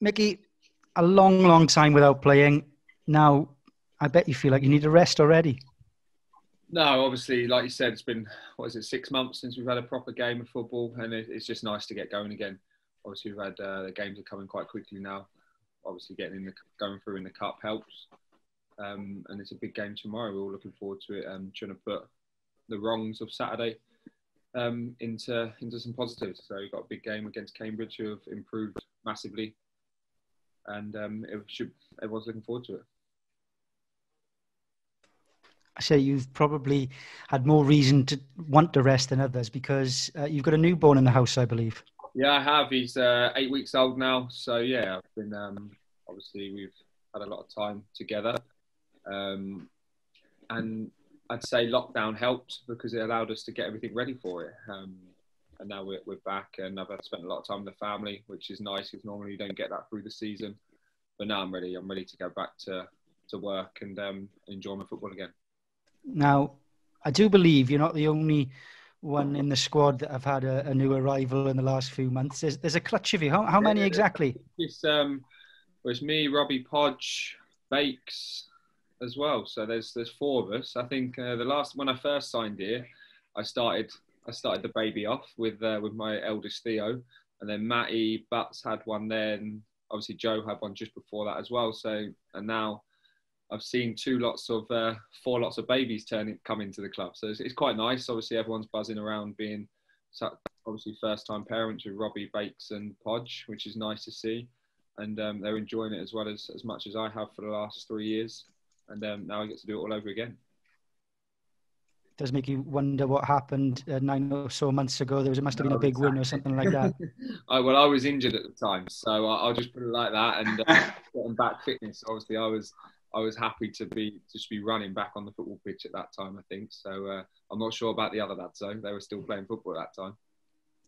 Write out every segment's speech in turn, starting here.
Mickey, a long, long time without playing. Now, I bet you feel like you need a rest already. No, obviously, like you said, it's been, 6 months since we've had a proper game of football, and it's just nice to get going again. Obviously, we've had the games are coming quite quickly now. Obviously, going through in the cup helps, and it's a big game tomorrow. We're all looking forward to it. Trying to put the wrongs of Saturday into some positives. So you've got a big game against Cambridge, who have improved massively, and everyone's looking forward to it. I say you've probably had more reason to want to rest than others because you've got a newborn in the house, I believe. Yeah, I have. He's 8 weeks old now. So yeah, I've been obviously we've had a lot of time together, and I'd say lockdown helped because it allowed us to get everything ready for it. And now we're back, and I've spent a lot of time with the family, which is nice because normally you don't get that through the season. But now I'm ready. I'm ready to go back to work and enjoy my football again. Now, I do believe you're not the only one in the squad that have had a new arrival in the last few months. There's a clutch of you. How many exactly? It's me, Robbie, Podge, Bakes as well. So there's four of us. I think when I first signed here, I started the baby off with my eldest Theo, and then Matty Butts had one then. Obviously Joe had one just before that as well. So and now I've seen four lots of babies come into the club. So it's quite nice. Obviously, everyone's buzzing around being obviously first-time parents with Robbie, Bakes and Podge, which is nice to see. And they're enjoying it as well as much as I have for the last 3 years. And now I get to do it all over again. It does make you wonder what happened 9 or so months ago. Must have been a big win or something like that. I was injured at the time. So I'll just put it like that. And getting back fitness, obviously, I was happy to be running back on the football pitch at that time, I think. So I'm not sure about the other lads, though. They were still playing football at that time.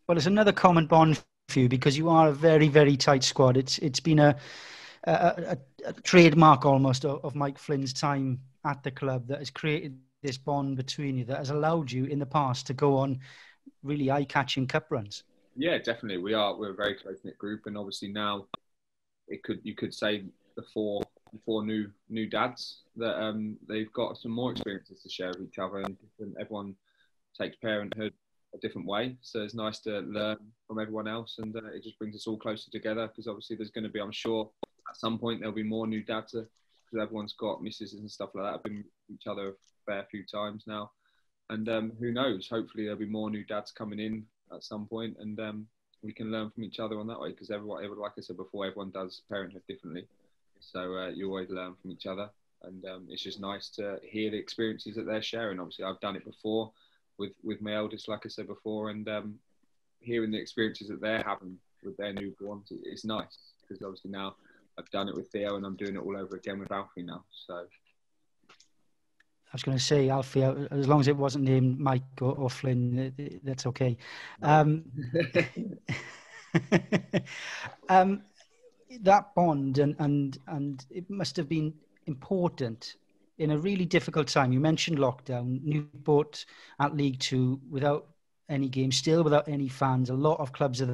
Well, it's another common bond for you because you are a very, very tight squad. It's been a trademark almost of Mike Flynn's time at the club that has created this bond between you that has allowed you in the past to go on really eye-catching cup runs. Yeah, definitely. We're a very close-knit group, and obviously now you could say the four new dads that they've got some more experiences to share with each other, and everyone takes parenthood a different way. So it's nice to learn from everyone else, and it just brings us all closer together because obviously there's going to be, I'm sure, at some point there'll be more new dads because everyone's got misses and stuff like that. Have been with each other a fair few times now, and who knows? Hopefully there'll be more new dads coming in at some point, and we can learn from each other on that way because everyone, like I said before, everyone does parenthood differently. So you always learn from each other, and it's just nice to hear the experiences that they're sharing. Obviously, I've done it before with my eldest, like I said before, and hearing the experiences that they're having with their newborns, it's nice because obviously now I've done it with Theo, and I'm doing it all over again with Alfie now. So I was going to say, Alfie, as long as it wasn't named Mike or Flynn, that's okay. That bond and it must have been important in a really difficult time. You mentioned lockdown, Newport at League Two without any games, still without any fans. A lot of clubs at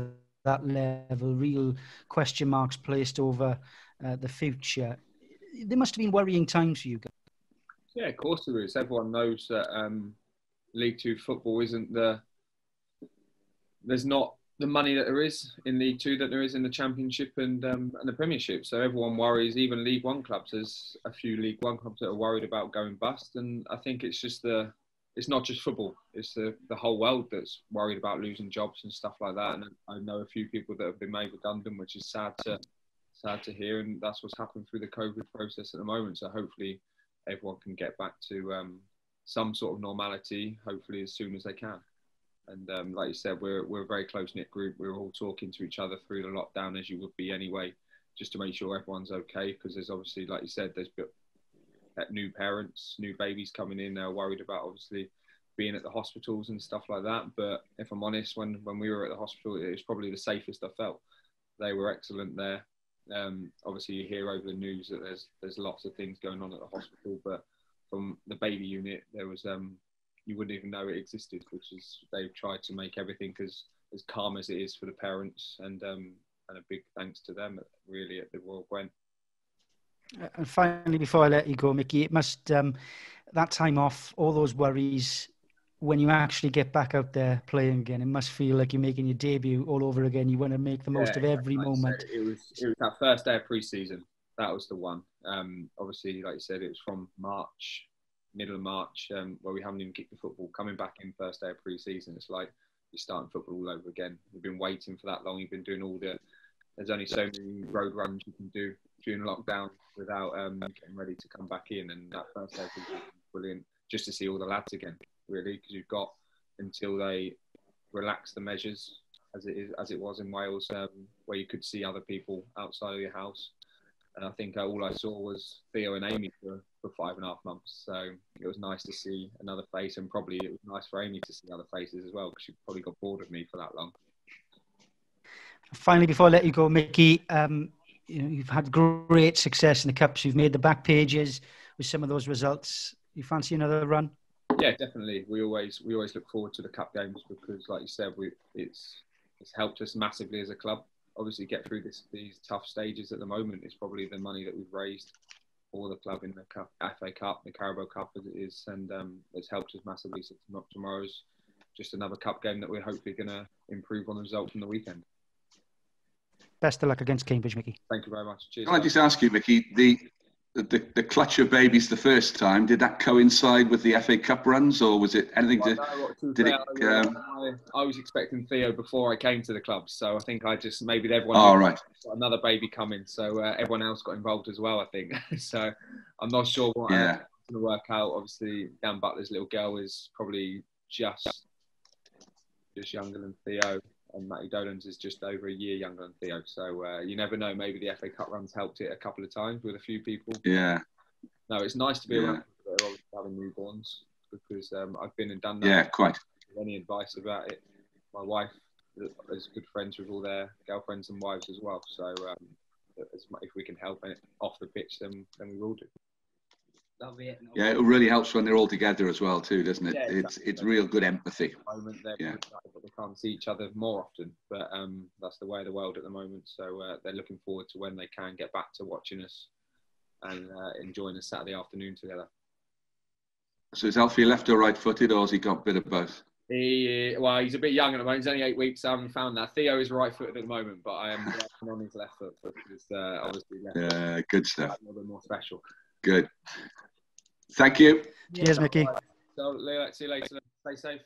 that level, real question marks placed over the future. There must have been worrying times for you guys. Yeah, of course there is. Everyone knows that League Two football isn't there's not the money that there is in League Two that there is in the Championship and the Premiership. So everyone worries. Even League One clubs, there's a few League One clubs that are worried about going bust. And I think it's just it's not just football. It's the whole world that's worried about losing jobs and stuff like that. And I know a few people that have been made redundant, which is sad to hear. And that's what's happened through the COVID process at the moment. So hopefully everyone can get back to some sort of normality, hopefully as soon as they can. And like you said, we're a very close-knit group. We're all talking to each other through the lockdown, as you would be anyway, just to make sure everyone's okay. Because there's obviously, like you said, there's new parents, new babies coming in. They're worried about obviously being at the hospitals and stuff like that. But if I'm honest, when we were at the hospital, it was probably the safest I felt. They were excellent there. Obviously, you hear over the news that there's lots of things going on at the hospital, but from the baby unit, there was you wouldn't even know it existed, which is they've tried to make everything as calm as it is for the parents and a big thanks to them really at the Royal Gwent. And finally, before I let you go, Mickey, it must, that time off, all those worries, when you actually get back out there playing again, it must feel like you're making your debut all over again. You want to make the most of every moment. It was that first day of pre-season. That was the one. Obviously, like you said, it was from March, middle of March, where we haven't even kicked the football. Coming back in first day of pre-season, it's like you're starting football all over again. You've been waiting for that long. You've been doing there's only so many road runs you can do during lockdown without getting ready to come back in. And that first day was brilliant, just to see all the lads again, really, because you've got until they relax the measures as it was in Wales, where you could see other people outside of your house. And I think all I saw was Theo and Amy for 5.5 months. So it was nice to see another face, and probably it was nice for Amy to see other faces as well, because she probably got bored of me for that long. Finally, before I let you go, Mickey, you've had great success in the Cups. You've made the back pages with some of those results. You fancy another run? Yeah, definitely. We always look forward to the Cup games because, like you said, it's helped us massively as a club. Obviously, get through these tough stages at the moment is probably the money that we've raised for the club in the FA Cup, the Carabao Cup as it is, and it's helped us massively. So tomorrow's just another Cup game that we're hopefully going to improve on the result from the weekend. Best of luck against Cambridge, Mickey. Thank you very much. Cheers. Can I just ask you, Mickey, the clutch of babies the first time, did that coincide with the FA Cup runs, or was it anything I was expecting Theo before I came to the club, so I think I just maybe everyone got another baby coming, so everyone else got involved as well, I think. So I'm not sure what going to work out. Obviously, Dan Butler's little girl is probably just younger than Theo, and Matty Dolan's is just over a year younger than Theo. So you never know. Maybe the FA Cup runs helped it a couple of times with a few people. Yeah. No, it's nice to be around people that are obviously having newborns, because I've been and done that. Yeah, quite. Any advice about it? My wife is good friends with all their girlfriends and wives as well. So if we can help it off the pitch, then we will do. Yeah, it really helps when they're all together as well too, doesn't it? Yeah, it's real good empathy. At the moment, they can't see each other more often, but that's the way of the world at the moment. So they're looking forward to when they can get back to watching us and enjoying a Saturday afternoon together. So is Alfie left or right-footed, or has he got a bit of both? He's a bit young at the moment. He's only 8 weeks. I haven't found that. Theo is right-footed at the moment, but I am on his left foot because obviously left good stuff. A little bit more special. Good. Thank you. Cheers, Mickey. So, see you later. Stay safe.